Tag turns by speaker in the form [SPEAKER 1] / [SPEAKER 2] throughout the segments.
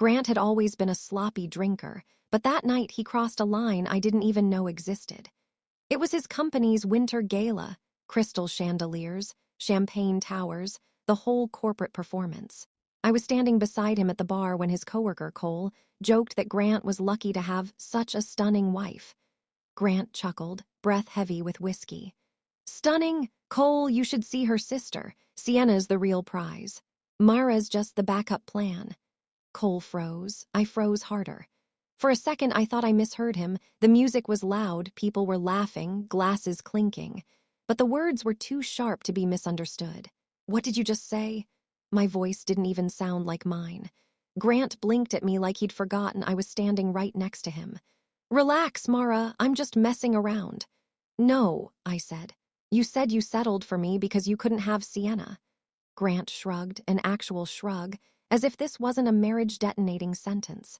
[SPEAKER 1] Grant had always been a sloppy drinker, but that night he crossed a line I didn't even know existed. It was his company's winter gala, crystal chandeliers, champagne towers, the whole corporate performance. I was standing beside him at the bar when his coworker, Cole, joked that Grant was lucky to have such a stunning wife. Grant chuckled, breath heavy with whiskey. Stunning? Cole, you should see her sister. Sienna's the real prize. Mara's just the backup plan. Cole froze. I froze harder. For a second, I thought I misheard him. The music was loud, people were laughing, glasses clinking. But the words were too sharp to be misunderstood. What did you just say? My voice didn't even sound like mine. Grant blinked at me like he'd forgotten I was standing right next to him. Relax, Mara, I'm just messing around. No, I said. You said you settled for me because you couldn't have Sienna. Grant shrugged, an actual shrug, as if this wasn't a marriage-detonating sentence.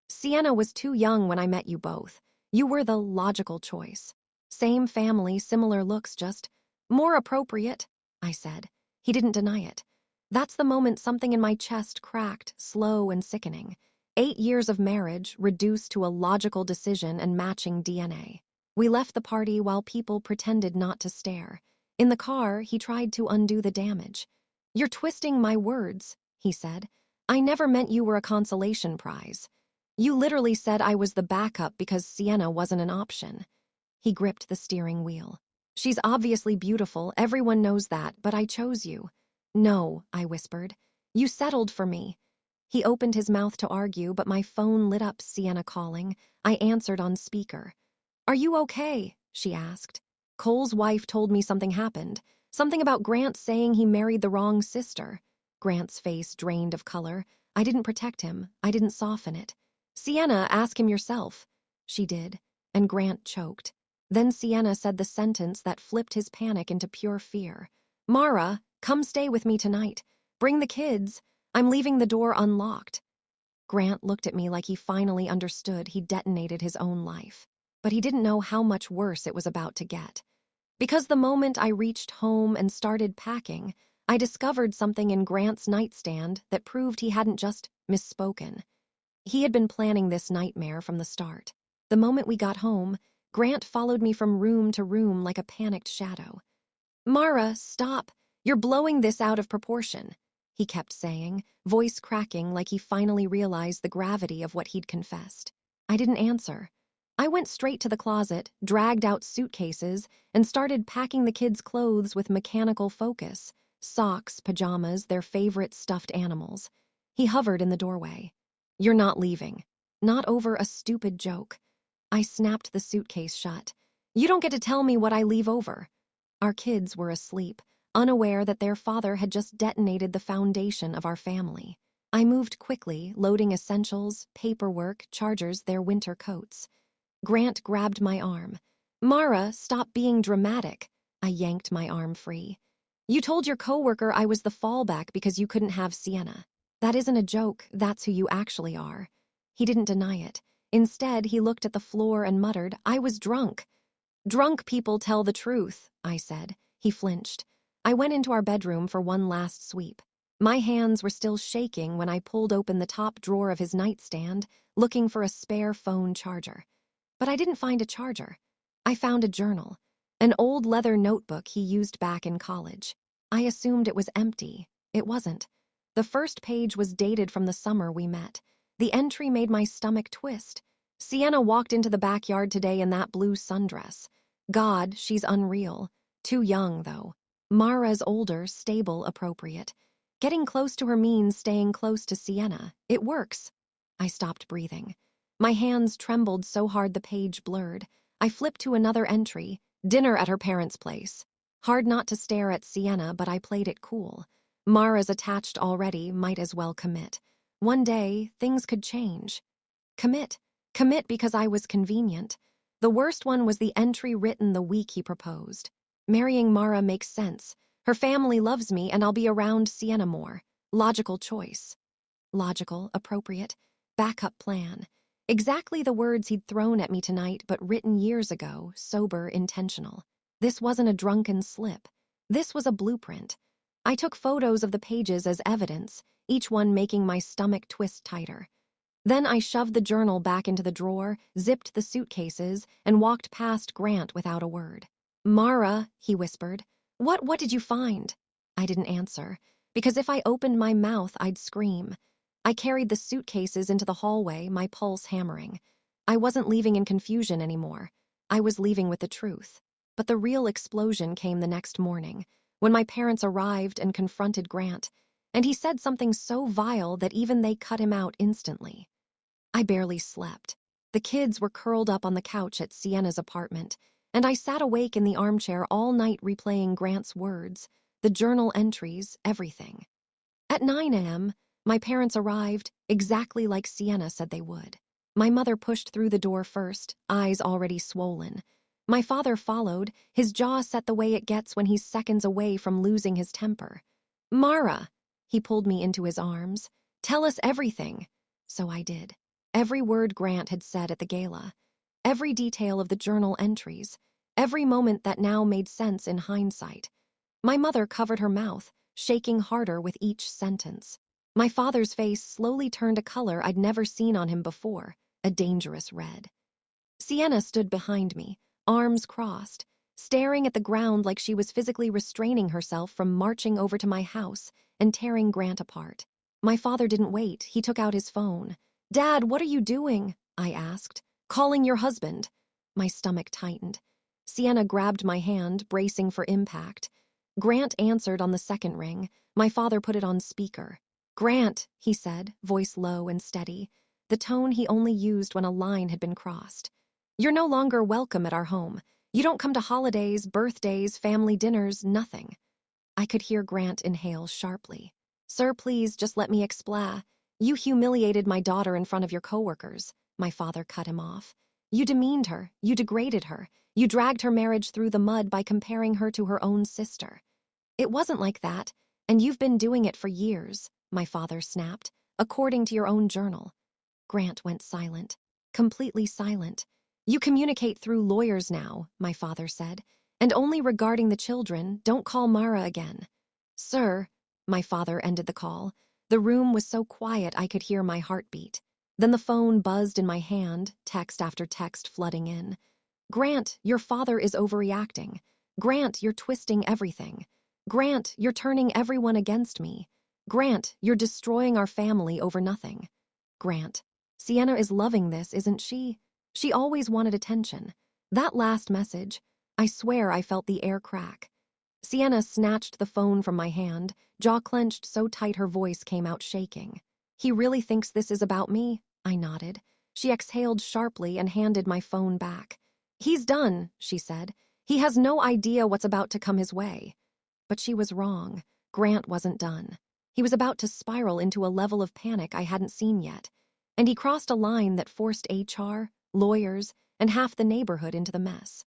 [SPEAKER 1] Sienna was too young when I met you both. You were the logical choice. Same family, similar looks, just more appropriate, I said. He didn't deny it. That's the moment something in my chest cracked, slow and sickening. 8 years of marriage reduced to a logical decision and matching DNA. We left the party while people pretended not to stare. In the car, he tried to undo the damage. You're twisting my words, he said. I never meant you were a consolation prize. You literally said I was the backup because Sienna wasn't an option. He gripped the steering wheel. She's obviously beautiful, everyone knows that, but I chose you. No, I whispered. You settled for me. He opened his mouth to argue, but my phone lit up Sienna calling. I answered on speaker. Are you okay? She asked. Cole's wife told me something happened. Something about Grant saying he married the wrong sister. Grant's face drained of color. I didn't protect him. I didn't soften it. Sienna, ask him yourself. She did, and Grant choked. Then Sienna said the sentence that flipped his panic into pure fear. Mara, come stay with me tonight. Bring the kids. I'm leaving the door unlocked. Grant looked at me like he finally understood he'd detonated his own life. But he didn't know how much worse it was about to get. Because the moment I reached home and started packing, I discovered something in Grant's nightstand that proved he hadn't just misspoken. He had been planning this nightmare from the start. The moment we got home, Grant followed me from room to room like a panicked shadow. Mara, stop. You're blowing this out of proportion, he kept saying, voice cracking like he finally realized the gravity of what he'd confessed. I didn't answer. I went straight to the closet, dragged out suitcases, and started packing the kids' clothes with mechanical focus. Socks, pajamas, their favorite stuffed animals. He hovered in the doorway. You're not leaving. Not over a stupid joke. I snapped the suitcase shut. You don't get to tell me what I leave over. Our kids were asleep, unaware that their father had just detonated the foundation of our family. I moved quickly, loading essentials, paperwork, chargers, their winter coats. Grant grabbed my arm. Mara, stop being dramatic. I yanked my arm free. You told your coworker I was the fallback because you couldn't have Sienna. That isn't a joke, that's who you actually are. He didn't deny it. Instead, he looked at the floor and muttered, I was drunk. Drunk people tell the truth, I said. He flinched. I went into our bedroom for one last sweep. My hands were still shaking when I pulled open the top drawer of his nightstand, looking for a spare phone charger. But I didn't find a charger. I found a journal, an old leather notebook he used back in college. I assumed it was empty. It wasn't. The first page was dated from the summer we met. The entry made my stomach twist. Sienna walked into the backyard today in that blue sundress. God, she's unreal. Too young, though. Mara's older, stable, appropriate. Getting close to her means staying close to Sienna. It works. I stopped breathing. My hands trembled so hard the page blurred. I flipped to another entry, dinner at her parents' place. Hard not to stare at Sienna, but I played it cool. Mara's attached already, might as well commit. One day, things could change. Commit. Commit because I was convenient. The worst one was the entry written the week he proposed. Marrying Mara makes sense. Her family loves me and I'll be around Sienna more. Logical choice. Logical, appropriate, backup plan. Exactly the words he'd thrown at me tonight, but written years ago, sober, intentional. This wasn't a drunken slip. This was a blueprint. I took photos of the pages as evidence, each one making my stomach twist tighter. Then I shoved the journal back into the drawer, zipped the suitcases, and walked past Grant without a word. "Mara," he whispered, What did you find?" I didn't answer, because if I opened my mouth, I'd scream. I carried the suitcases into the hallway, my pulse hammering. I wasn't leaving in confusion anymore. I was leaving with the truth. But the real explosion came the next morning, when my parents arrived and confronted Grant, and he said something so vile that even they cut him out instantly. I barely slept. The kids were curled up on the couch at Sienna's apartment, and I sat awake in the armchair all night replaying Grant's words, the journal entries, everything. At 9 a.m., my parents arrived, exactly like Sienna said they would. My mother pushed through the door first, eyes already swollen. My father followed, his jaw set the way it gets when he's seconds away from losing his temper. "Mara!" He pulled me into his arms. "Tell us everything." So I did. Every word Grant had said at the gala. Every detail of the journal entries. Every moment that now made sense in hindsight. My mother covered her mouth, shaking harder with each sentence. My father's face slowly turned a color I'd never seen on him before, a dangerous red. Sienna stood behind me, arms crossed, staring at the ground like she was physically restraining herself from marching over to my house and tearing Grant apart. My father didn't wait, he took out his phone. "Dad, what are you doing?" I asked. "Calling your husband." My stomach tightened. Sienna grabbed my hand, bracing for impact. Grant answered on the second ring. My father put it on speaker. "Grant," he said, voice low and steady, the tone he only used when a line had been crossed. "You're no longer welcome at our home. You don't come to holidays, birthdays, family dinners, nothing." I could hear Grant inhale sharply. "Sir, please just let me explain. You humiliated my daughter in front of your coworkers." My father cut him off. "You demeaned her. You degraded her. You dragged her marriage through the mud by comparing her to her own sister." "It wasn't like that, and you've been doing it for years," my father snapped, "according to your own journal." Grant went silent, completely silent. "You communicate through lawyers now," my father said, "and only regarding the children. Don't call Mara again." "Sir," my father ended the call. The room was so quiet I could hear my heartbeat. Then the phone buzzed in my hand, text after text flooding in. "Grant, your father is overreacting. Grant, you're twisting everything. Grant, you're turning everyone against me. Grant, you're destroying our family over nothing. Grant, Sienna is loving this, isn't she? She always wanted attention." That last message, I swear I felt the air crack. Sienna snatched the phone from my hand, jaw clenched so tight her voice came out shaking. "He really thinks this is about me?" I nodded. She exhaled sharply and handed my phone back. "He's done," she said. "He has no idea what's about to come his way." But she was wrong. Grant wasn't done. He was about to spiral into a level of panic I hadn't seen yet. And he crossed a line that forced HR, lawyers, and half the neighborhood into the mess.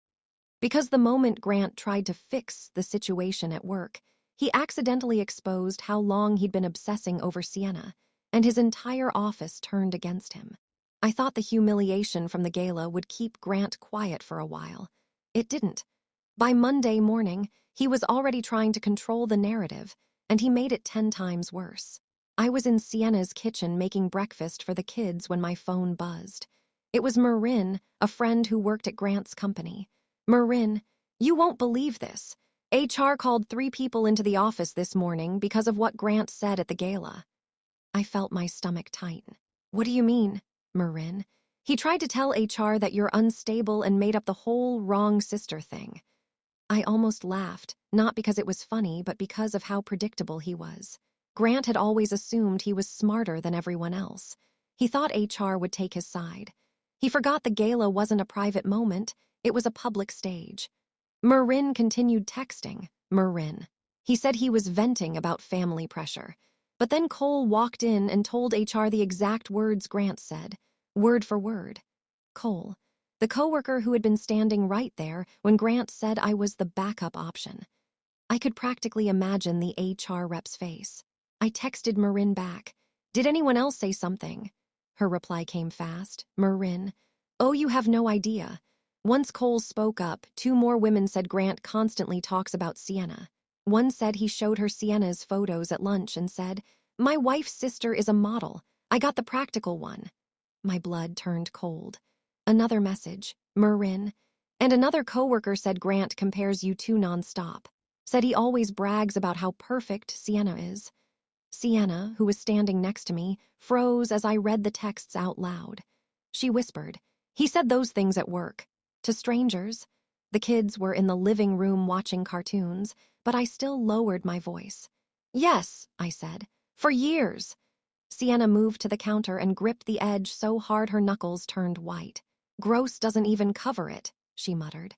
[SPEAKER 1] Because the moment Grant tried to fix the situation at work, he accidentally exposed how long he'd been obsessing over Sienna, and his entire office turned against him. I thought the humiliation from the gala would keep Grant quiet for a while. It didn't. By Monday morning, he was already trying to control the narrative, and he made it 10 times worse. I was in Sienna's kitchen making breakfast for the kids when my phone buzzed. It was Marin, a friend who worked at Grant's company. "Marin, you won't believe this. HR called 3 people into the office this morning because of what Grant said at the gala." I felt my stomach tighten. "What do you mean, Marin?" "He tried to tell HR that you're unstable and made up the whole wrong sister thing." I almost laughed, not because it was funny, but because of how predictable he was. Grant had always assumed he was smarter than everyone else. He thought HR would take his side. He forgot the gala wasn't a private moment, it was a public stage. Marin continued texting. Marin. He said he was venting about family pressure. But then Cole walked in and told HR the exact words Grant said, word for word. Cole, the coworker who had been standing right there when Grant said I was the backup option. I could practically imagine the HR rep's face. I texted Marin back. "Did anyone else say something?" Her reply came fast. Marin. "Oh, you have no idea." Once Cole spoke up, 2 more women said Grant constantly talks about Sienna. One said he showed her Sienna's photos at lunch and said, "My wife's sister is a model. I got the practical one." My blood turned cold. Another message, Marin. And another coworker said Grant compares you two nonstop. Said he always brags about how perfect Sienna is. Sienna, who was standing next to me, froze as I read the texts out loud. She whispered, "He said those things at work. To strangers." The kids were in the living room watching cartoons, but I still lowered my voice. "Yes," I said, "for years." Sienna moved to the counter and gripped the edge so hard her knuckles turned white. "Gross doesn't even cover it," she muttered.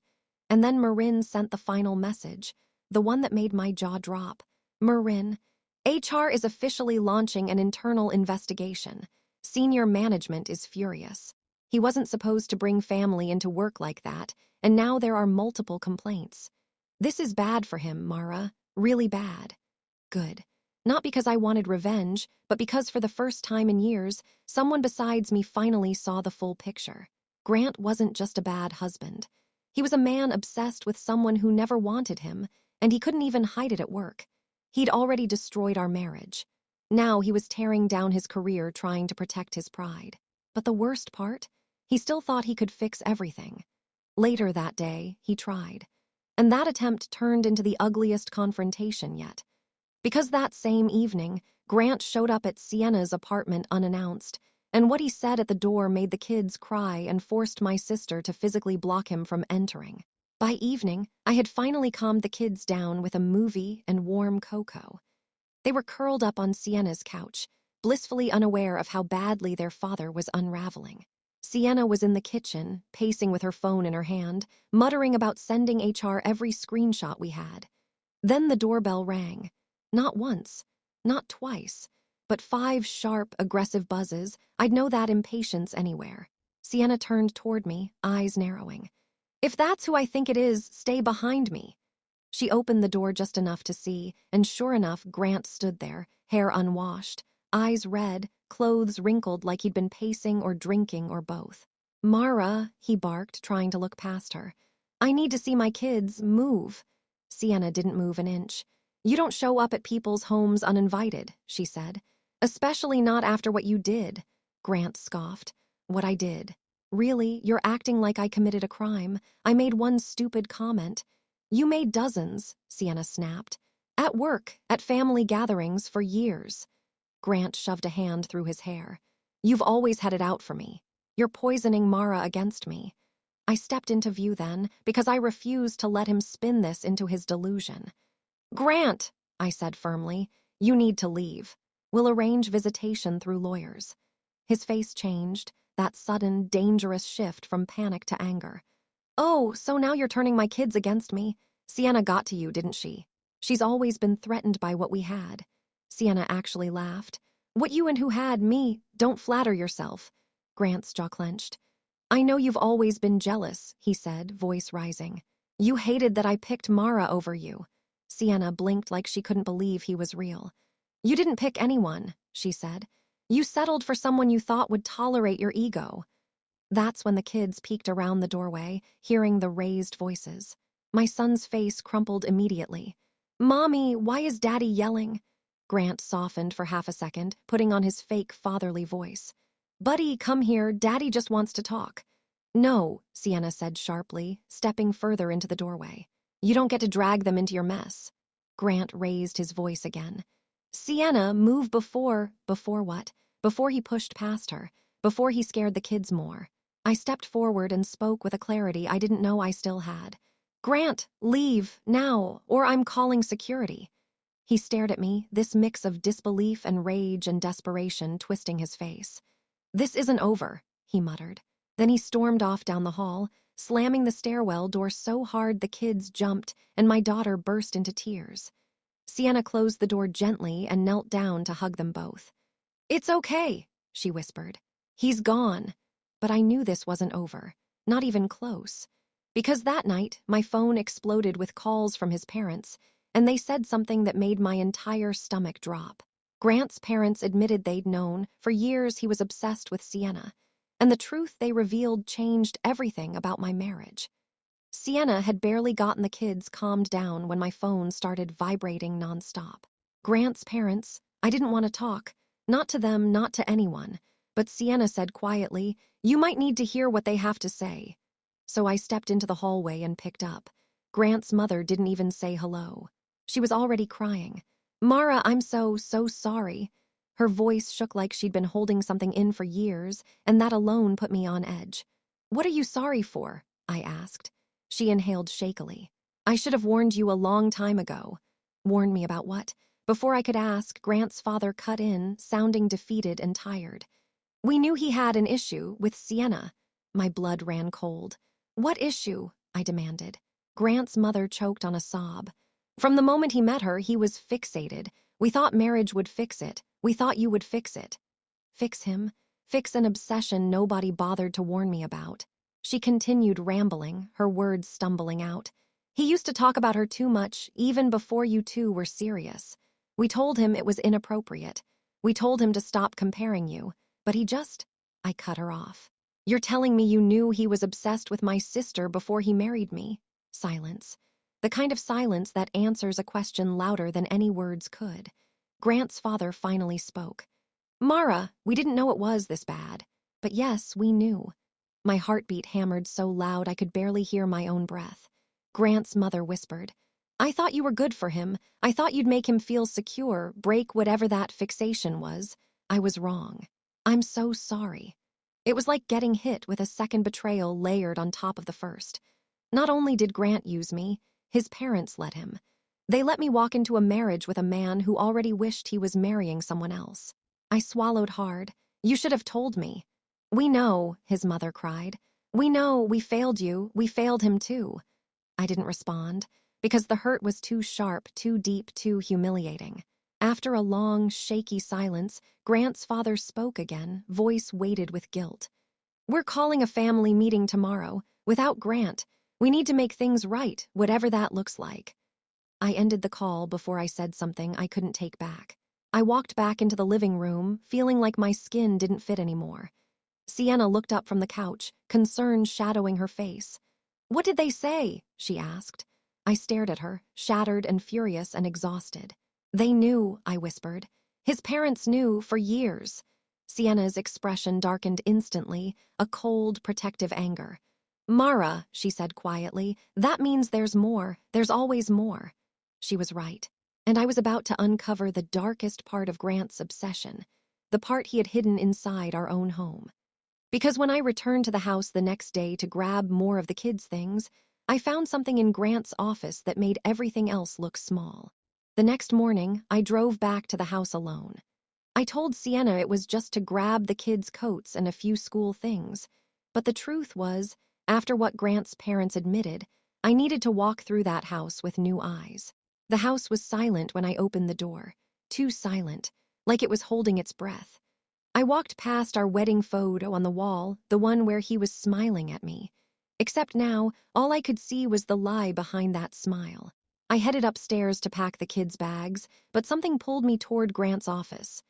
[SPEAKER 1] And then Marin sent the final message, the one that made my jaw drop. "Marin, HR is officially launching an internal investigation. Senior management is furious. He wasn't supposed to bring family into work like that, and now there are multiple complaints. This is bad for him, Mara, really bad." Good. Not because I wanted revenge, but because for the first time in years, someone besides me finally saw the full picture. Grant wasn't just a bad husband. He was a man obsessed with someone who never wanted him, and he couldn't even hide it at work. He'd already destroyed our marriage. Now he was tearing down his career trying to protect his pride. But the worst part? He still thought he could fix everything. Later that day, he tried. And that attempt turned into the ugliest confrontation yet. Because that same evening, Grant showed up at Sienna's apartment unannounced, and what he said at the door made the kids cry and forced my sister to physically block him from entering. By evening, I had finally calmed the kids down with a movie and warm cocoa. They were curled up on Sienna's couch, blissfully unaware of how badly their father was unraveling. Sienna was in the kitchen, pacing with her phone in her hand, muttering about sending HR every screenshot we had. Then the doorbell rang. Not once, not twice, but 5 sharp, aggressive buzzes. I'd know that impatience anywhere. Sienna turned toward me, eyes narrowing. "If that's who I think it is, stay behind me." She opened the door just enough to see, and sure enough, Grant stood there, hair unwashed, eyes red, clothes wrinkled like he'd been pacing or drinking or both. "Mara," he barked, trying to look past her. "I need to see my kids. Move." Sienna didn't move an inch. "You don't show up at people's homes uninvited," she said. "Especially not after what you did." Grant scoffed. "What I did? Really, you're acting like I committed a crime. I made one stupid comment." "You made dozens," Sienna snapped. "At work, at family gatherings, for years." Grant shoved a hand through his hair. "You've always had it out for me. You're poisoning Mara against me." I stepped into view then, because I refused to let him spin this into his delusion. "Grant," I said firmly, "you need to leave. We'll arrange visitation through lawyers." His face changed, that sudden, dangerous shift from panic to anger. "Oh, so now you're turning my kids against me. Sienna got to you, didn't she? She's always been threatened by what we had." Sienna actually laughed. "What you and who had me, don't flatter yourself." Grant's jaw clenched. "I know you've always been jealous," he said, voice rising. "You hated that I picked Mara over you." Sienna blinked like she couldn't believe he was real. "You didn't pick anyone," she said. "You settled for someone you thought would tolerate your ego." That's when the kids peeked around the doorway, hearing the raised voices. My son's face crumpled immediately. "Mommy, why is Daddy yelling?" Grant softened for half a second, putting on his fake fatherly voice. "Buddy, come here, Daddy just wants to talk." "No," Sienna said sharply, stepping further into the doorway. "You don't get to drag them into your mess." Grant raised his voice again. "Sienna, move before..." Before what? Before he pushed past her. Before he scared the kids more. I stepped forward and spoke with a clarity I didn't know I still had. "Grant, leave, now, or I'm calling security." He stared at me, this mix of disbelief and rage and desperation twisting his face. "This isn't over," he muttered. Then he stormed off down the hall, slamming the stairwell door so hard the kids jumped and my daughter burst into tears. Sienna closed the door gently and knelt down to hug them both. "It's okay," she whispered. "He's gone." But I knew this wasn't over, not even close. Because that night, my phone exploded with calls from his parents, and they said something that made my entire stomach drop. Grant's parents admitted they'd known for years he was obsessed with Sienna, and the truth they revealed changed everything about my marriage. Sienna had barely gotten the kids calmed down when my phone started vibrating nonstop. Grant's parents, I didn't want to talk, not to them, not to anyone, but Sienna said quietly, "You might need to hear what they have to say." So I stepped into the hallway and picked up. Grant's mother didn't even say hello. She was already crying. "Mara, I'm so sorry." Her voice shook like she'd been holding something in for years, and that alone put me on edge. "What are you sorry for?" I asked. She inhaled shakily. "I should have warned you a long time ago." Warned me about what? Before I could ask, Grant's father cut in, sounding defeated and tired. "We knew he had an issue with Sienna." My blood ran cold. "What issue?" I demanded. Grant's mother choked on a sob. "From the moment he met her, he was fixated. We thought marriage would fix it. We thought you would fix it." Fix him? Fix an obsession nobody bothered to warn me about. She continued rambling, her words stumbling out. "He used to talk about her too much, even before you two were serious. We told him it was inappropriate. We told him to stop comparing you. But he just—" I cut her off. "You're telling me you knew he was obsessed with my sister before he married me?" Silence. The kind of silence that answers a question louder than any words could. Grant's father finally spoke. "Mara, we didn't know it was this bad. But yes, we knew." My heartbeat hammered so loud I could barely hear my own breath. Grant's mother whispered, "I thought you were good for him. I thought you'd make him feel secure, break whatever that fixation was. I was wrong. I'm so sorry." It was like getting hit with a second betrayal layered on top of the first. Not only did Grant use me, his parents let him. They let me walk into a marriage with a man who already wished he was marrying someone else. I swallowed hard. "You should have told me." "We know," his mother cried. "We know, we failed you, we failed him too." I didn't respond, because the hurt was too sharp, too deep, too humiliating. After a long, shaky silence, Grant's father spoke again, voice weighted with guilt. "We're calling a family meeting tomorrow, without Grant. We need to make things right, whatever that looks like." I ended the call before I said something I couldn't take back. I walked back into the living room, feeling like my skin didn't fit anymore. Sienna looked up from the couch, concern shadowing her face. "What did they say?" she asked. I stared at her, shattered and furious and exhausted. "They knew," I whispered. "His parents knew for years." Sienna's expression darkened instantly, a cold, protective anger. "Mara," she said quietly, "that means there's more. There's always more." She was right. And I was about to uncover the darkest part of Grant's obsession, the part he had hidden inside our own home. Because when I returned to the house the next day to grab more of the kids' things, I found something in Grant's office that made everything else look small. The next morning, I drove back to the house alone. I told Sienna it was just to grab the kids' coats and a few school things. But the truth was, after what Grant's parents admitted, I needed to walk through that house with new eyes. The house was silent when I opened the door. Too silent, like it was holding its breath. I walked past our wedding photo on the wall, the one where he was smiling at me. Except now, all I could see was the lie behind that smile. I headed upstairs to pack the kids' bags, but something pulled me toward Grant's office.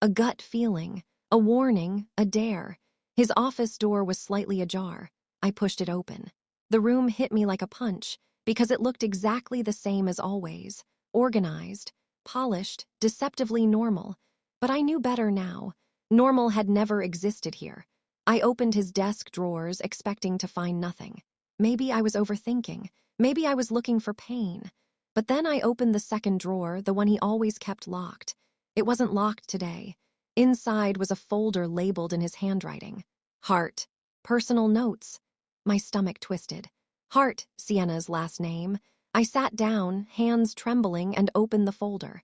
[SPEAKER 1] A gut feeling, a warning, a dare. His office door was slightly ajar. I pushed it open. The room hit me like a punch, because it looked exactly the same as always, organized, polished, deceptively normal. But I knew better now. Normal had never existed here. I opened his desk drawers, expecting to find nothing. Maybe I was overthinking. Maybe I was looking for pain. But then I opened the second drawer, the one he always kept locked. It wasn't locked today. Inside was a folder labeled in his handwriting. Hart. Personal notes. My stomach twisted. Hart, Sienna's last name. I sat down, hands trembling, and opened the folder.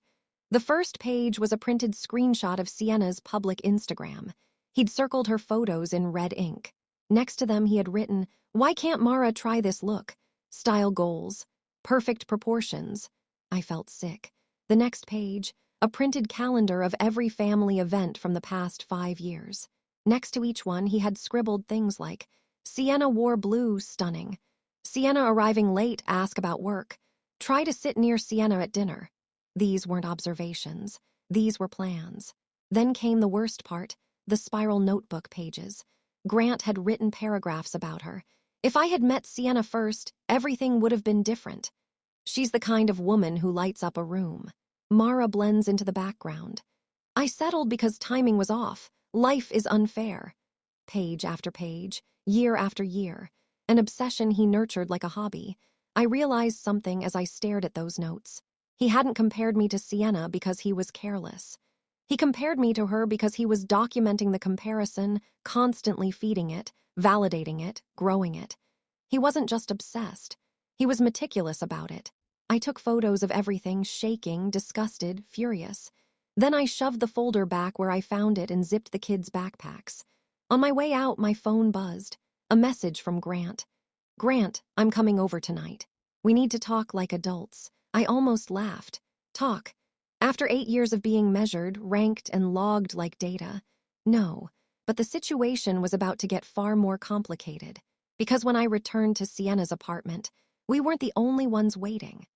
[SPEAKER 1] The first page was a printed screenshot of Sienna's public Instagram. He'd circled her photos in red ink. Next to them he had written, "Why can't Mara try this look? Style goals. Perfect proportions." I felt sick. The next page, a printed calendar of every family event from the past 5 years. Next to each one he had scribbled things like, "Sienna wore blue, stunning. Sienna arriving late, ask about work. Try to sit near Sienna at dinner." These weren't observations. These were plans. Then came the worst part, the spiral notebook pages. Grant had written paragraphs about her. If I had met Sienna first, everything would have been different. She's the kind of woman who lights up a room. Mara blends into the background. I settled because timing was off. Life is unfair. Page after page, year after year, an obsession he nurtured like a hobby. I realized something as I stared at those notes. He hadn't compared me to Sienna because he was careless. He compared me to her because he was documenting the comparison, constantly feeding it, validating it, growing it. He wasn't just obsessed. He was meticulous about it. I took photos of everything, shaking, disgusted, furious. Then I shoved the folder back where I found it and zipped the kids' backpacks. On my way out, my phone buzzed. A message from Grant. "Grant, I'm coming over tonight. We need to talk like adults." I almost laughed. Talk. After 8 years of being measured, ranked, and logged like data. No, but the situation was about to get far more complicated. Because when I returned to Sienna's apartment, we weren't the only ones waiting.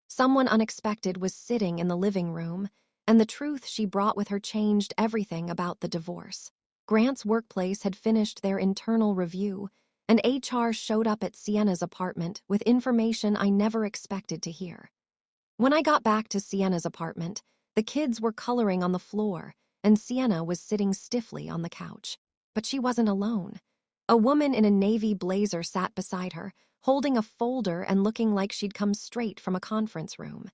[SPEAKER 1] Someone unexpected was sitting in the living room, and the truth she brought with her changed everything about the divorce. Grant's workplace had finished their internal review, and HR showed up at Sienna's apartment with information I never expected to hear. When I got back to Sienna's apartment, the kids were coloring on the floor, and Sienna was sitting stiffly on the couch. But she wasn't alone. A woman in a navy blazer sat beside her, holding a folder and looking like she'd come straight from a conference room.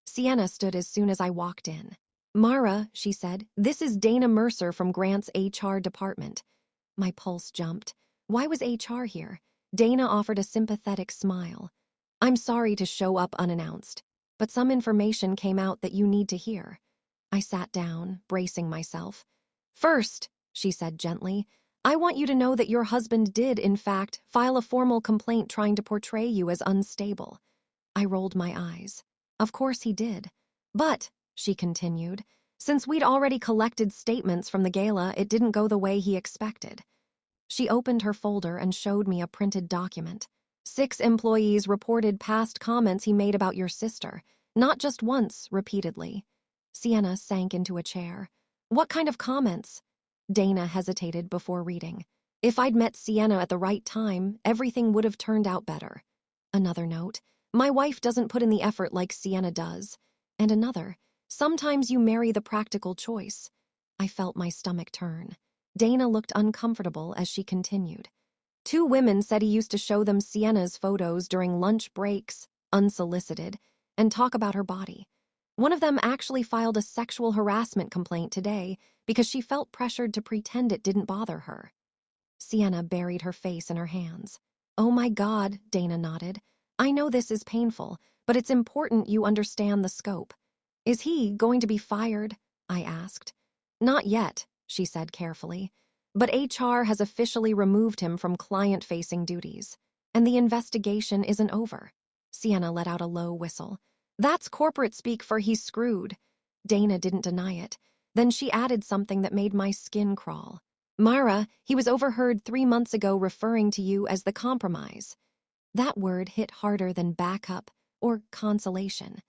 [SPEAKER 1] Sienna stood as soon as I walked in. "Mara," she said, "this is Dana Mercer from Grant's HR department." My pulse jumped. Why was HR here? Dana offered a sympathetic smile. "I'm sorry to show up unannounced, but some information came out that you need to hear." I sat down, bracing myself. "First," she said gently, "I want you to know that your husband did, in fact, file a formal complaint trying to portray you as unstable." I rolled my eyes. Of course he did. "But," she continued, "since we'd already collected statements from the gala, it didn't go the way he expected." She opened her folder and showed me a printed document. 6 employees reported past comments he made about your sister, not just once, repeatedly. Sienna sank into a chair. "What kind of comments?" Dana hesitated before reading. "If I'd met Sienna at the right time, everything would have turned out better." Another note. "My wife doesn't put in the effort like Sienna does." And another. "Sometimes you marry the practical choice." I felt my stomach turn. Dana looked uncomfortable as she continued. 2 women said he used to show them Sienna's photos during lunch breaks, unsolicited, and talk about her body. One of them actually filed a sexual harassment complaint today because she felt pressured to pretend it didn't bother her. Sienna buried her face in her hands. "Oh my God," Dana nodded. "I know this is painful, but it's important you understand the scope." "Is he going to be fired?" I asked. "Not yet," she said carefully, "but HR has officially removed him from client-facing duties. And the investigation isn't over." Sienna let out a low whistle. "That's corporate speak for he's screwed." Dana didn't deny it. Then she added something that made my skin crawl. "Mara, he was overheard 3 months ago referring to you as the compromise." That word hit harder than backup or consolation.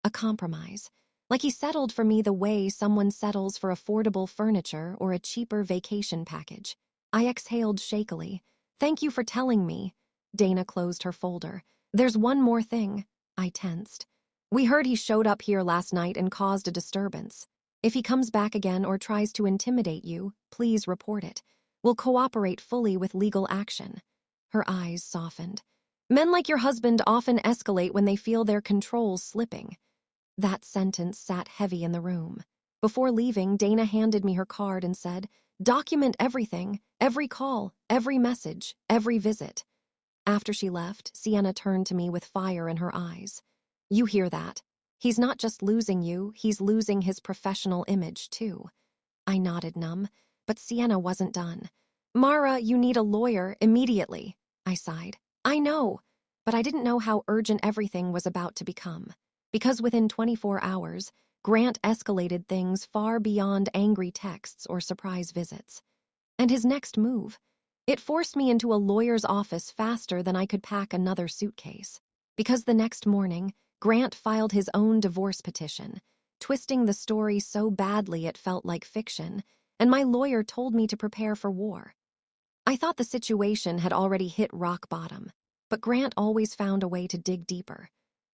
[SPEAKER 1] A compromise. Like he settled for me the way someone settles for affordable furniture or a cheaper vacation package. I exhaled shakily. "Thank you for telling me." Dana closed her folder. "There's one more thing." I tensed. "We heard he showed up here last night and caused a disturbance. If he comes back again or tries to intimidate you, please report it. We'll cooperate fully with legal action." Her eyes softened. "Men like your husband often escalate when they feel their control's slipping." That sentence sat heavy in the room. Before leaving, Dana handed me her card and said, "Document everything, every call, every message, every visit." After she left, Sienna turned to me with fire in her eyes. "You hear that? He's not just losing you, he's losing his professional image, too." I nodded numb, but Sienna wasn't done. "Mara, you need a lawyer immediately." I sighed. "I know," but I didn't know how urgent everything was about to become. Because within 24 hours, Grant escalated things far beyond angry texts or surprise visits. And his next move, it forced me into a lawyer's office faster than I could pack another suitcase. Because the next morning, Grant filed his own divorce petition, twisting the story so badly it felt like fiction, and my lawyer told me to prepare for war. I thought the situation had already hit rock bottom, but Grant always found a way to dig deeper.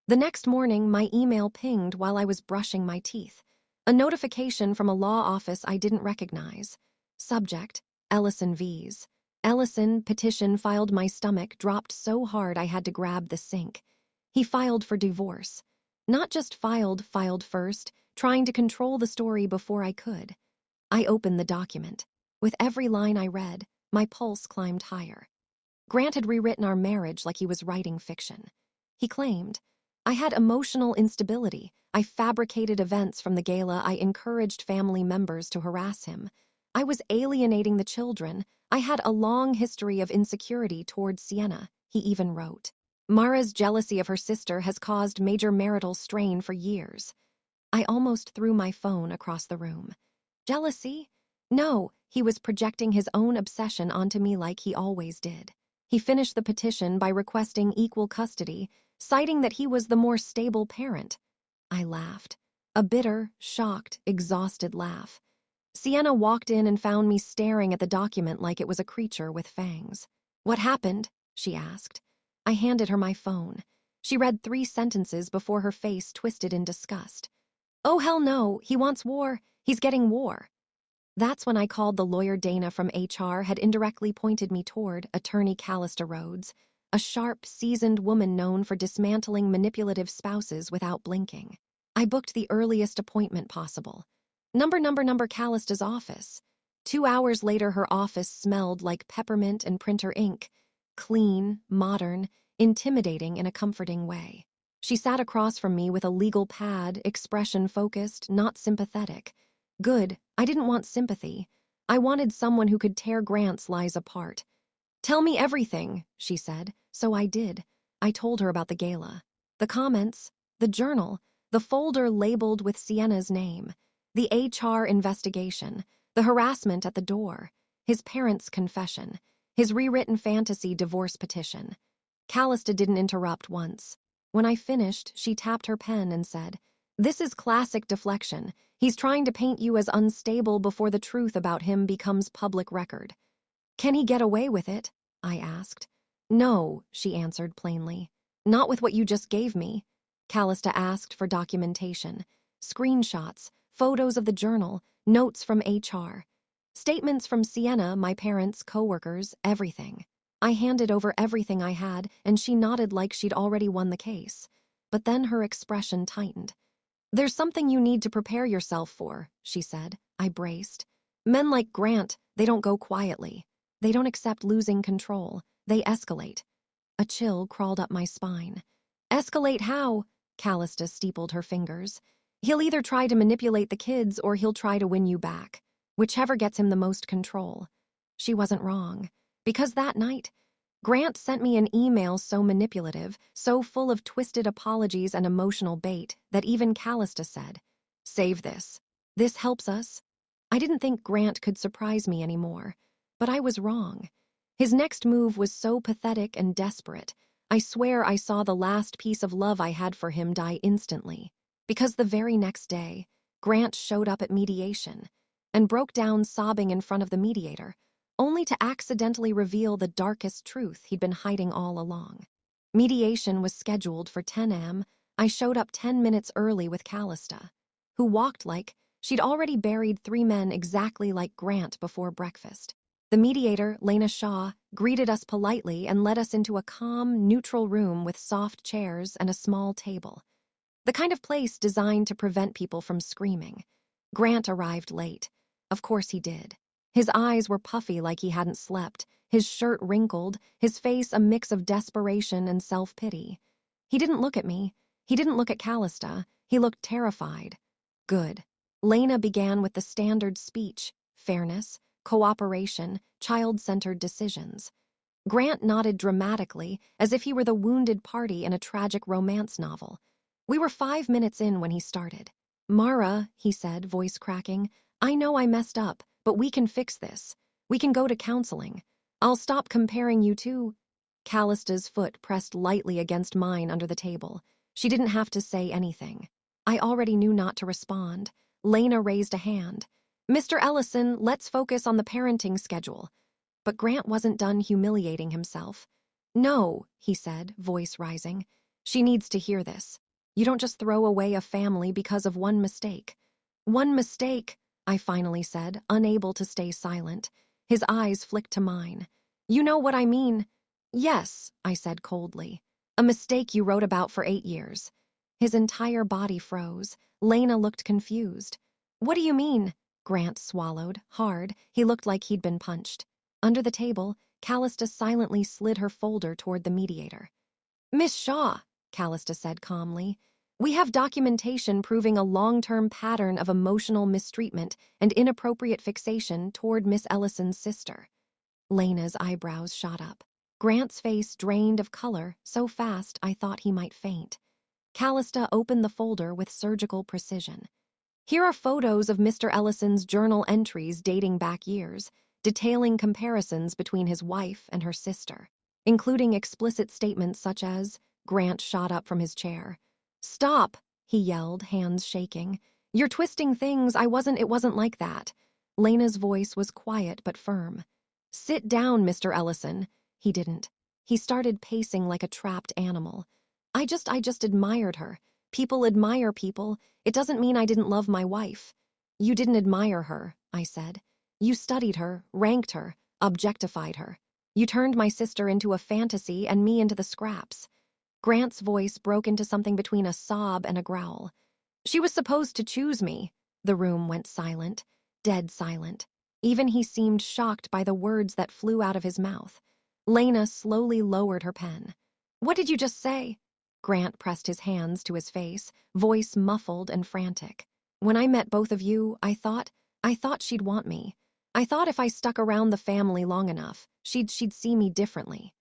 [SPEAKER 1] The next morning, my email pinged while I was brushing my teeth. A notification from a law office I didn't recognize. Subject, Ellison V's. Ellison, petition filed. My stomach dropped so hard I had to grab the sink. He filed for divorce. Not just filed first, trying to control the story before I could. I opened the document. With every line I read, my pulse climbed higher. Grant had rewritten our marriage like he was writing fiction. He claimed, I had emotional instability. I fabricated events from the gala. I encouraged family members to harass him. I was alienating the children. I had a long history of insecurity towards Sienna, he even wrote. Mara's jealousy of her sister has caused major marital strain for years. I almost threw my phone across the room. Jealousy? No, he was projecting his own obsession onto me like he always did. He finished the petition by requesting equal custody, citing that he was the more stable parent. I laughed. A bitter, shocked, exhausted laugh. Sienna walked in and found me staring at the document like it was a creature with fangs. What happened? She asked. I handed her my phone. She read 3 sentences before her face twisted in disgust. Oh, hell no, he wants war. He's getting war. That's when I called the lawyer. Dana from HR had indirectly pointed me toward Attorney Callista Rhodes, a sharp, seasoned woman known for dismantling manipulative spouses without blinking. I booked the earliest appointment possible. Number Callista's office. 2 hours later, her office smelled like peppermint and printer ink. Clean, modern, intimidating in a comforting way. She sat across from me with a legal pad, expression focused, not sympathetic. Good, I didn't want sympathy. I wanted someone who could tear Grant's lies apart. Tell me everything, she said, so I did. I told her about the gala. The comments, the journal, the folder labeled with Sienna's name, the HR investigation, the harassment at the door, his parents' confession, his rewritten fantasy divorce petition. Callista didn't interrupt once. When I finished, she tapped her pen and said, This is classic deflection. He's trying to paint you as unstable before the truth about him becomes public record. Can he get away with it? I asked. No, she answered plainly. Not with what you just gave me. Callista asked for documentation. Screenshots, photos of the journal, notes from HR. Statements from Sienna, my parents, coworkers, everything. I handed over everything I had, and she nodded like she'd already won the case. But then her expression tightened. There's something you need to prepare yourself for, she said. I braced. Men like Grant, they don't go quietly. They don't accept losing control. They escalate. A chill crawled up my spine. Escalate how? Callista steepled her fingers. He'll either try to manipulate the kids or he'll try to win you back. Whichever gets him the most control. She wasn't wrong. Because that night, Grant sent me an email so manipulative, so full of twisted apologies and emotional bait, that even Callista said, Save this. This helps us. I didn't think Grant could surprise me anymore, but I was wrong. His next move was so pathetic and desperate. I swear I saw the last piece of love I had for him die instantly. Because the very next day, Grant showed up at mediation and broke down sobbing in front of the mediator, only to accidentally reveal the darkest truth he'd been hiding all along. Mediation was scheduled for 10 a.m. I showed up 10 minutes early with Callista, who walked like she'd already buried 3 men exactly like Grant before breakfast. The mediator, Lena Shaw, greeted us politely and led us into a calm, neutral room with soft chairs and a small table. The kind of place designed to prevent people from screaming. Grant arrived late. Of course he did. His eyes were puffy like he hadn't slept, his shirt wrinkled, his face a mix of desperation and self-pity. He didn't look at me. He didn't look at Callista. He looked terrified. Good. Lena began with the standard speech: fairness, cooperation, child-centered decisions. Grant nodded dramatically, as if he were the wounded party in a tragic romance novel. We were 5 minutes in when he started. Mara, he said, voice cracking, I know I messed up, but we can fix this. We can go to counseling. I'll stop comparing you to... Callista's foot pressed lightly against mine under the table. She didn't have to say anything. I already knew not to respond. Lena raised a hand. Mr. Ellison, let's focus on the parenting schedule. But Grant wasn't done humiliating himself. No, he said, voice rising. She needs to hear this. You don't just throw away a family because of one mistake. One mistake, I finally said, unable to stay silent. His eyes flicked to mine. You know what I mean? Yes, I said coldly. A mistake you wrote about for 8 years. His entire body froze. Lena looked confused. What do you mean? Grant swallowed, hard. He looked like he'd been punched. Under the table, Callista silently slid her folder toward the mediator. Miss Shaw, Callista said calmly, we have documentation proving a long-term pattern of emotional mistreatment and inappropriate fixation toward Miss Ellison's sister. Lena's eyebrows shot up. Grant's face drained of color so fast I thought he might faint. Callista opened the folder with surgical precision. Here are photos of Mr. Ellison's journal entries dating back years, detailing comparisons between his wife and her sister, including explicit statements such as, Grant shot up from his chair. Stop, he yelled, hands shaking. You're twisting things, it wasn't like that. Lena's voice was quiet but firm. Sit down, Mr. Ellison. He didn't. He started pacing like a trapped animal. I just admired her. People admire people. It doesn't mean I didn't love my wife. You didn't admire her, I said. You studied her, ranked her, objectified her. You turned my sister into a fantasy and me into the scraps. Grant's voice broke into something between a sob and a growl. She was supposed to choose me. The room went silent, dead silent. Even he seemed shocked by the words that flew out of his mouth. Lena slowly lowered her pen. What did you just say? Grant pressed his hands to his face, voice muffled and frantic. When I met both of you, I thought she'd want me. I thought if I stuck around the family long enough, she'd see me differently.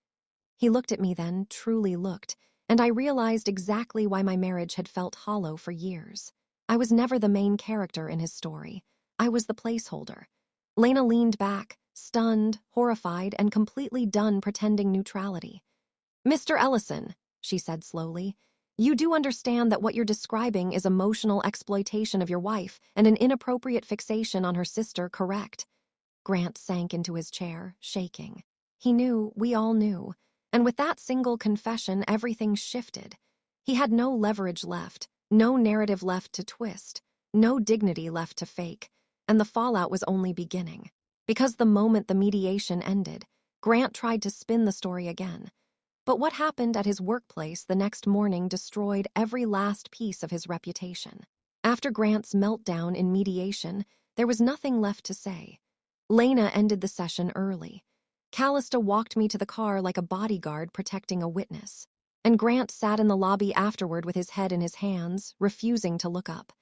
[SPEAKER 1] He looked at me then, truly looked, and I realized exactly why my marriage had felt hollow for years. I was never the main character in his story. I was the placeholder. Lena leaned back, stunned, horrified, and completely done pretending neutrality. Mr. Ellison, she said slowly, you do understand that what you're describing is emotional exploitation of your wife and an inappropriate fixation on her sister, correct? Grant sank into his chair, shaking. He knew, we all knew, and with that single confession, everything shifted. He had no leverage left, no narrative left to twist, no dignity left to fake, and the fallout was only beginning. Because the moment the mediation ended, Grant tried to spin the story again. But what happened at his workplace the next morning destroyed every last piece of his reputation. After Grant's meltdown in mediation, there was nothing left to say. Lena ended the session early. Callista walked me to the car like a bodyguard protecting a witness. And Grant sat in the lobby afterward with his head in his hands, refusing to look up.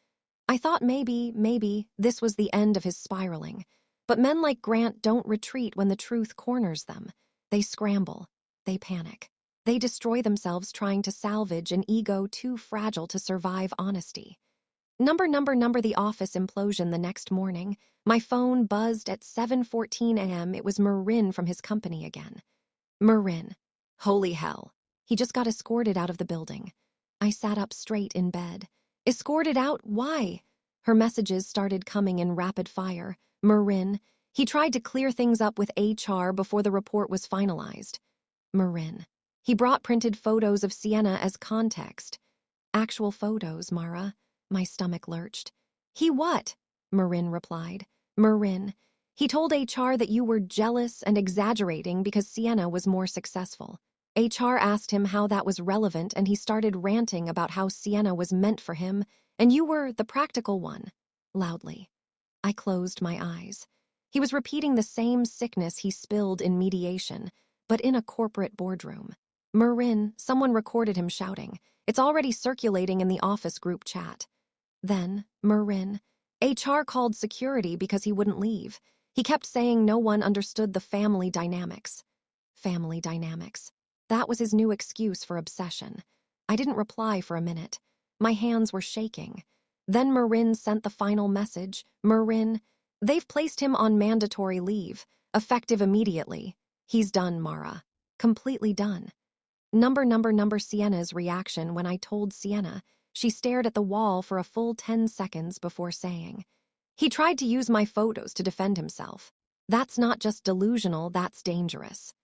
[SPEAKER 1] I thought maybe this was the end of his spiraling. But men like Grant don't retreat when the truth corners them. They scramble. They panic. They destroy themselves trying to salvage an ego too fragile to survive honesty. Number, the office implosion the next morning. My phone buzzed at 7:14 a.m. It was Marin from his company again. Marin. Holy hell. He just got escorted out of the building. I sat up straight in bed. Escorted out? Why? Her messages started coming in rapid fire. Marin. He tried to clear things up with HR before the report was finalized. Marin. He brought printed photos of Sienna as context. Actual photos, Mara. My stomach lurched. He what? Marin replied. Marin. He told HR that you were jealous and exaggerating because Sienna was more successful. HR asked him how that was relevant and he started ranting about how Sienna was meant for him and you were the practical one. Loudly. I closed my eyes. He was repeating the same sickness he spilled in mediation, but in a corporate boardroom. Marin, someone recorded him shouting. It's already circulating in the office group chat. Then, Marin. HR called security because he wouldn't leave. He kept saying no one understood the family dynamics. Family dynamics. That was his new excuse for obsession. I didn't reply for a minute. My hands were shaking. Then Marin sent the final message. Marin, they've placed him on mandatory leave, effective immediately. He's done, Mara. Completely done. Number Sienna's reaction when I told Sienna. She stared at the wall for a full 10 seconds before saying, he tried to use my photos to defend himself. That's not just delusional, that's dangerous.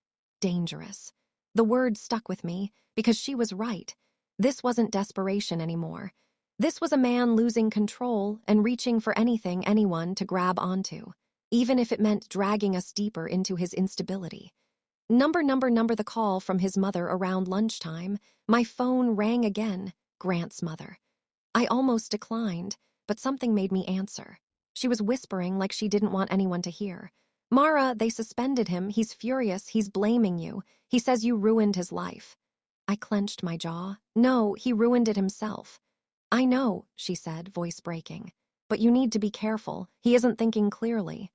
[SPEAKER 1] Dangerous. The word stuck with me because she was right. This wasn't desperation anymore. This was a man losing control and reaching for anything anyone to grab onto, even if it meant dragging us deeper into his instability. Number, the call from his mother around lunchtime. My phone rang again, Grant's mother. I almost declined, but something made me answer. She was whispering like she didn't want anyone to hear. Mara, they suspended him. He's furious. He's blaming you. He says you ruined his life. I clenched my jaw. No, he ruined it himself. I know, she said, voice breaking. But you need to be careful. He isn't thinking clearly.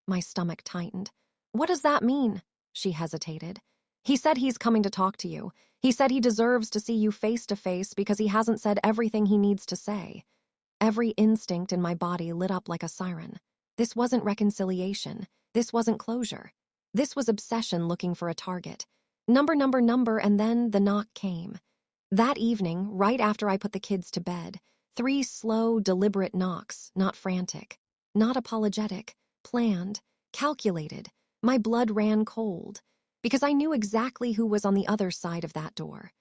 [SPEAKER 1] My stomach tightened. What does that mean? She hesitated. He said he's coming to talk to you. He said he deserves to see you face to face because he hasn't said everything he needs to say. Every instinct in my body lit up like a siren. This wasn't reconciliation. This wasn't closure. This was obsession looking for a target. Number, and then the knock came. That evening, right after I put the kids to bed, 3 slow, deliberate knocks, not frantic, not apologetic, planned, calculated. My blood ran cold, because I knew exactly who was on the other side of that door.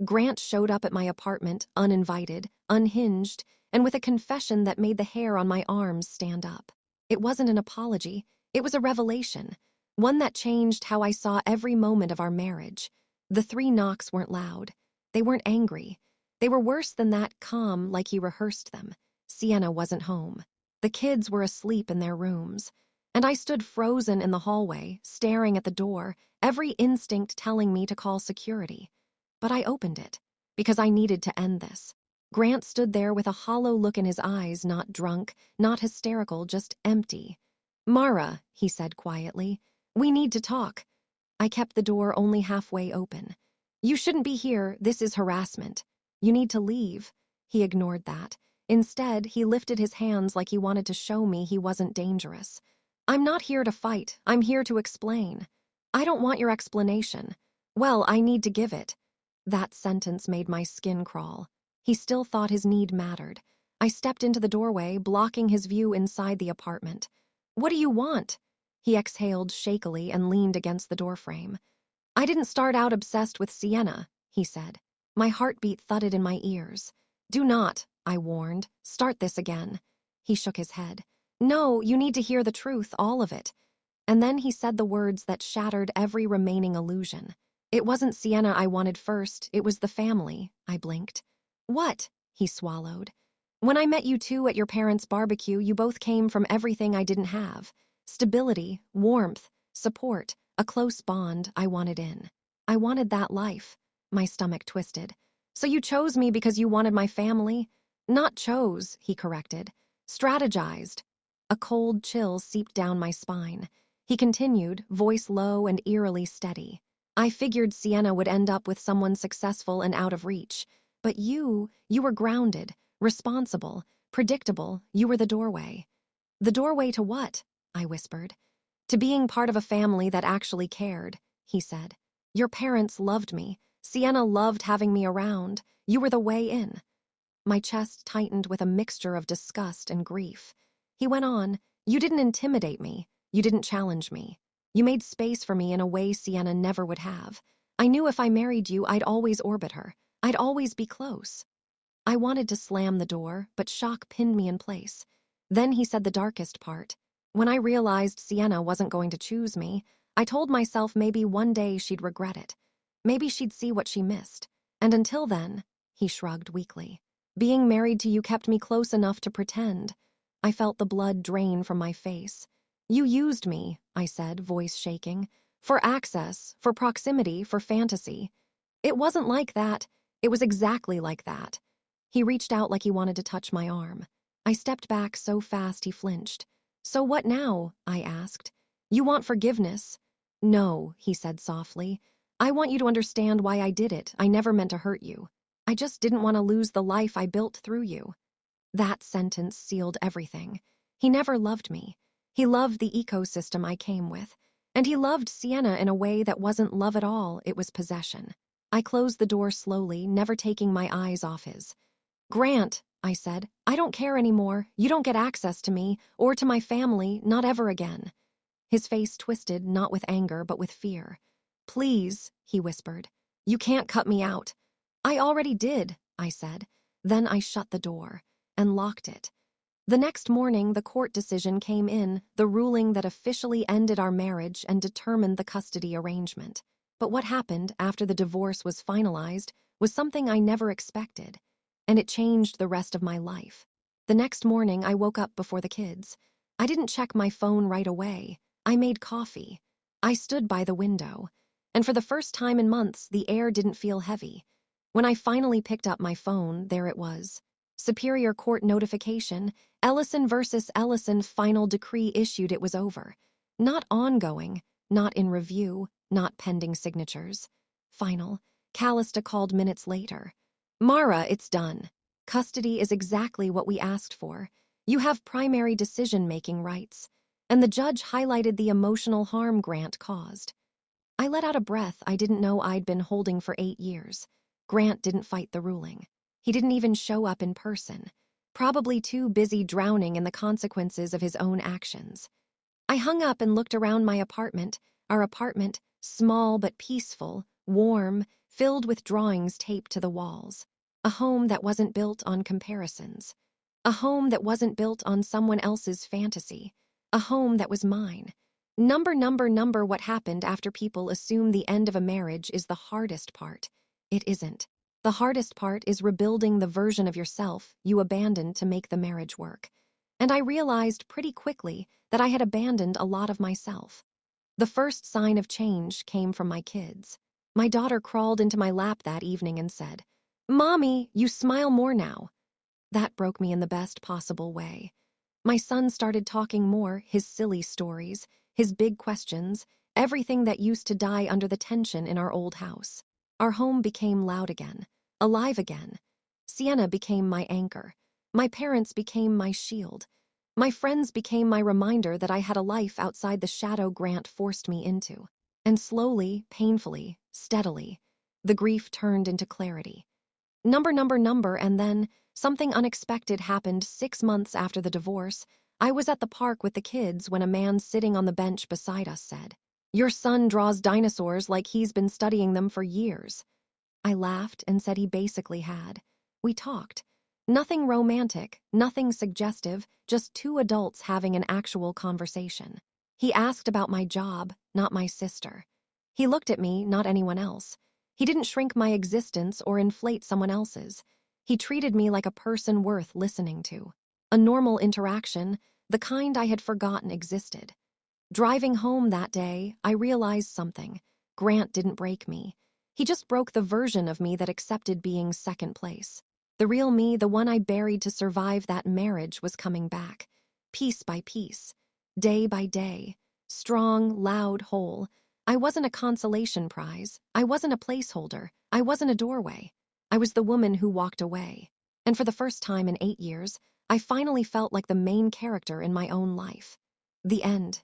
[SPEAKER 1] Grant showed up at my apartment, uninvited, unhinged, and with a confession that made the hair on my arms stand up. It wasn't an apology, it was a revelation, one that changed how I saw every moment of our marriage. The 3 knocks weren't loud. They weren't angry. They were worse than that, calm like he rehearsed them. Sienna wasn't home. The kids were asleep in their rooms. And I stood frozen in the hallway, staring at the door, every instinct telling me to call security. But I opened it, because I needed to end this. Grant stood there with a hollow look in his eyes, not drunk, not hysterical, just empty. Mara, he said quietly, we need to talk. I kept the door only halfway open. You shouldn't be here, this is harassment. You need to leave. He ignored that. Instead, he lifted his hands like he wanted to show me he wasn't dangerous. I'm not here to fight, I'm here to explain. I don't want your explanation. Well, I need to give it. That sentence made my skin crawl. He still thought his need mattered. I stepped into the doorway, blocking his view inside the apartment. What do you want? He exhaled shakily and leaned against the doorframe. I didn't start out obsessed with Sienna, he said. My heartbeat thudded in my ears. Do not, I warned, start this again. He shook his head. No, you need to hear the truth, all of it. And then he said the words that shattered every remaining illusion. It wasn't Sienna I wanted first, it was the family, I blinked. What? He swallowed. When I met you 2 at your parents' barbecue, you both came from everything I didn't have. Stability, warmth, support, a close bond I wanted in. I wanted that life. My stomach twisted. So you chose me because you wanted my family? Not chose, he corrected. Strategized. A cold chill seeped down my spine. He continued, voice low and eerily steady. I figured Sienna would end up with someone successful and out of reach. But you were grounded, responsible, predictable. You were the doorway. The doorway to what? I whispered. To being part of a family that actually cared, he said. Your parents loved me. Sienna loved having me around. You were the way in. My chest tightened with a mixture of disgust and grief. He went on, you didn't intimidate me. You didn't challenge me. You made space for me in a way Sienna never would have. I knew if I married you, I'd always orbit her. I'd always be close. I wanted to slam the door, but shock pinned me in place. Then he said the darkest part. When I realized Sienna wasn't going to choose me, I told myself maybe one day she'd regret it. Maybe she'd see what she missed. And until then, he shrugged weakly. Being married to you kept me close enough to pretend. I felt the blood drain from my face. You used me, I said, voice shaking. For access, for proximity, for fantasy. It wasn't like that. It was exactly like that. He reached out like he wanted to touch my arm. I stepped back so fast he flinched. So what now? I asked. You want forgiveness? No, he said softly. I want you to understand why I did it. I never meant to hurt you. I just didn't want to lose the life I built through you. That sentence sealed everything. He never loved me. He loved the ecosystem I came with. And he loved Sienna in a way that wasn't love at all, it was possession. I closed the door slowly, never taking my eyes off his. Grant, I said, I don't care anymore. You don't get access to me, or to my family, not ever again. His face twisted, not with anger, but with fear. Please, he whispered. You can't cut me out. I already did, I said. Then I shut the door and locked it. The next morning, the court decision came in, the ruling that officially ended our marriage and determined the custody arrangement. But what happened after the divorce was finalized was something I never expected, and it changed the rest of my life. The next morning, I woke up before the kids. I didn't check my phone right away. I made coffee. I stood by the window. And for the first time in months, the air didn't feel heavy. When I finally picked up my phone, there it was. Superior Court notification, Ellison versus Ellison final decree issued. It was over. Not ongoing, not in review, not pending signatures. Final. Callista called minutes later. Mara, it's done. Custody is exactly what we asked for. You have primary decision-making rights. And the judge highlighted the emotional harm Grant caused. I let out a breath I didn't know I'd been holding for 8 years. Grant didn't fight the ruling. He didn't even show up in person, probably too busy drowning in the consequences of his own actions. I hung up and looked around my apartment, our apartment, small but peaceful, warm, filled with drawings taped to the walls. A home that wasn't built on comparisons. A home that wasn't built on someone else's fantasy. A home that was mine. Number, what happened after people assume the end of a marriage is the hardest part. It isn't. The hardest part is rebuilding the version of yourself you abandoned to make the marriage work. And I realized pretty quickly that I had abandoned a lot of myself. The first sign of change came from my kids. My daughter crawled into my lap that evening and said, "Mommy, you smile more now." That broke me in the best possible way. My son started talking more, his silly stories, his big questions, everything that used to die under the tension in our old house. Our home became loud again, alive again. Sienna became my anchor. My parents became my shield. My friends became my reminder that I had a life outside the shadow Grant forced me into. And slowly, painfully, steadily, the grief turned into clarity. Number, and then something unexpected happened 6 months after the divorce. I was at the park with the kids when a man sitting on the bench beside us said, "Your son draws dinosaurs like he's been studying them for years." I laughed and said he basically had. We talked. Nothing romantic, nothing suggestive, just 2 adults having an actual conversation. He asked about my job, not my sister. He looked at me, not anyone else. He didn't shrink my existence or inflate someone else's. He treated me like a person worth listening to. A normal interaction, the kind I had forgotten existed. Driving home that day, I realized something. Grant didn't break me. He just broke the version of me that accepted being second place. The real me, the one I buried to survive that marriage, was coming back. Piece by piece. Day by day. Strong, loud, whole. I wasn't a consolation prize. I wasn't a placeholder. I wasn't a doorway. I was the woman who walked away. And for the first time in 8 years, I finally felt like the main character in my own life. The end.